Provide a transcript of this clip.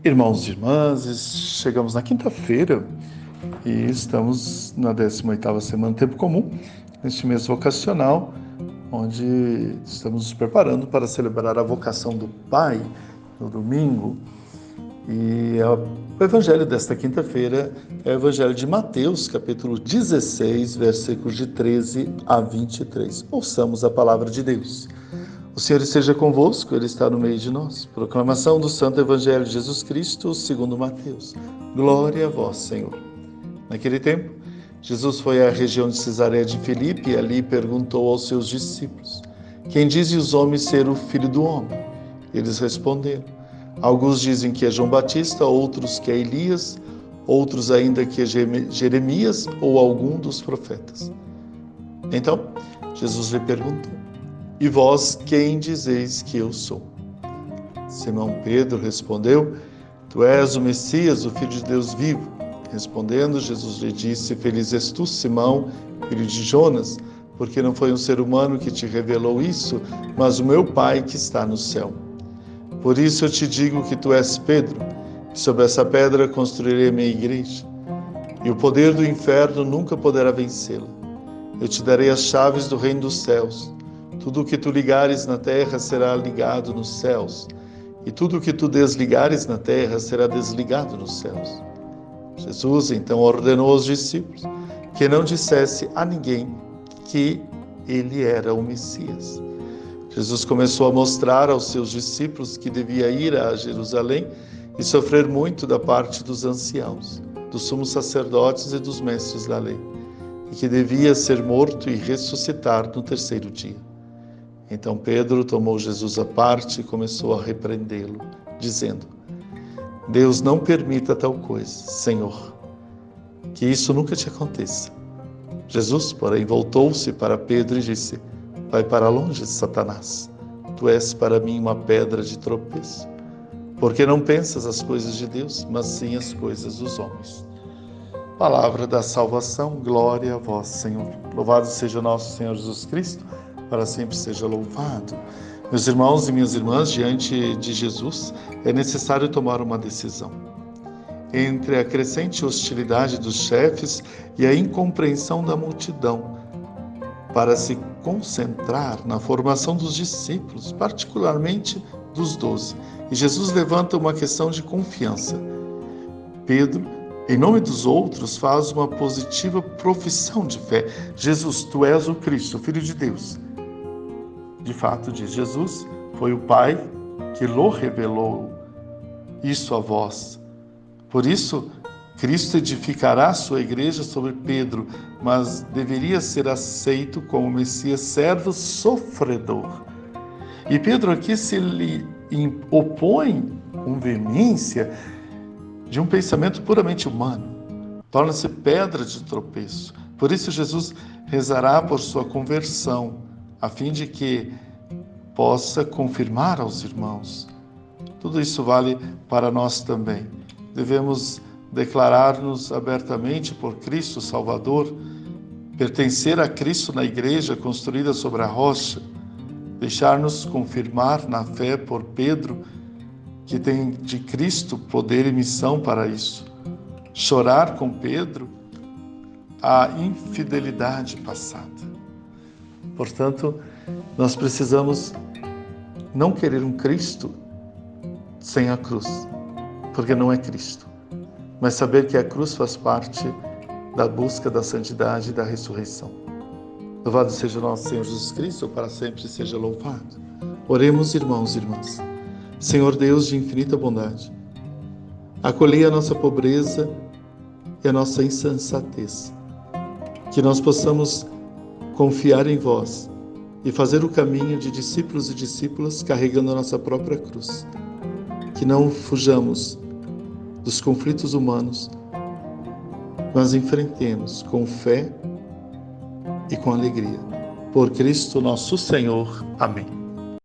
Irmãos e irmãs, chegamos na quinta-feira e estamos na 18ª semana do Tempo Comum, neste mês vocacional, onde estamos nos preparando para celebrar a vocação do Pai no domingo. E o evangelho desta quinta-feira é o evangelho de Mateus, capítulo 16, versículos de 13 a 23. Ouçamos a palavra de Deus. O Senhor esteja convosco, Ele está no meio de nós. Proclamação do Santo Evangelho de Jesus Cristo, segundo Mateus. Glória a vós, Senhor. Naquele tempo, Jesus foi à região de Cesareia de Filipe e ali perguntou aos seus discípulos: quem dizem os homens ser o Filho do Homem? Eles responderam: alguns dizem que é João Batista, outros que é Elias, outros ainda que é Jeremias ou algum dos profetas. Então, Jesus lhe perguntou: e vós quem dizeis que eu sou? Simão Pedro respondeu: tu és o Messias, o Filho de Deus vivo. Respondendo, Jesus lhe disse: feliz és tu, Simão, filho de Jonas, porque não foi um ser humano que te revelou isso, mas o meu Pai que está no céu. Por isso eu te digo que tu és Pedro, e sobre essa pedra construirei a minha igreja, e o poder do inferno nunca poderá vencê-la. Eu te darei as chaves do reino dos céus. Tudo o que tu ligares na terra será ligado nos céus, e tudo o que tu desligares na terra será desligado nos céus. Jesus então ordenou aos discípulos que não dissesse a ninguém que ele era o Messias. Jesus começou a mostrar aos seus discípulos que devia ir a Jerusalém e sofrer muito da parte dos anciãos, dos sumos sacerdotes e dos mestres da lei, e que devia ser morto e ressuscitar no terceiro dia. Então Pedro tomou Jesus à parte e começou a repreendê-lo, dizendo: Deus não permita tal coisa, Senhor, que isso nunca te aconteça. Jesus, porém, voltou-se para Pedro e disse: vai para longe, Satanás, tu és para mim uma pedra de tropeço, porque não pensas as coisas de Deus, mas sim as coisas dos homens. Palavra da salvação, glória a vós, Senhor. Louvado seja nosso Senhor Jesus Cristo, para sempre seja louvado. Meus irmãos e minhas irmãs, diante de Jesus, é necessário tomar uma decisão. Entre a crescente hostilidade dos chefes e a incompreensão da multidão, para se concentrar na formação dos discípulos, particularmente dos 12. E Jesus levanta uma questão de confiança. Pedro, em nome dos outros, faz uma positiva profissão de fé. Jesus, tu és o Cristo, o Filho de Deus. De fato, diz Jesus, foi o Pai que lhe revelou isso a vós. Por isso, Cristo edificará a sua igreja sobre Pedro, mas deveria ser aceito como Messias servo sofredor. E Pedro aqui se lhe opõe com veemência de um pensamento puramente humano. Torna-se pedra de tropeço. Por isso Jesus rezará por sua conversão, a fim de que possa confirmar aos irmãos. Tudo isso vale para nós também. Devemos declarar-nos abertamente por Cristo Salvador, pertencer a Cristo na igreja construída sobre a rocha, deixar-nos confirmar na fé por Pedro, que tem de Cristo poder e missão para isso, chorar com Pedro a infidelidade passada. Portanto, nós precisamos não querer um Cristo sem a cruz, porque não é Cristo, mas saber que a cruz faz parte da busca da santidade e da ressurreição. Louvado seja nosso Senhor Jesus Cristo, para sempre seja louvado. Oremos, irmãos e irmãs. Senhor Deus de infinita bondade, acolhei a nossa pobreza e a nossa insensatez, que nós possamos confiar em vós e fazer o caminho de discípulos e discípulas carregando a nossa própria cruz. Que não fujamos dos conflitos humanos, mas enfrentemos com fé e com alegria. Por Cristo nosso Senhor. Amém.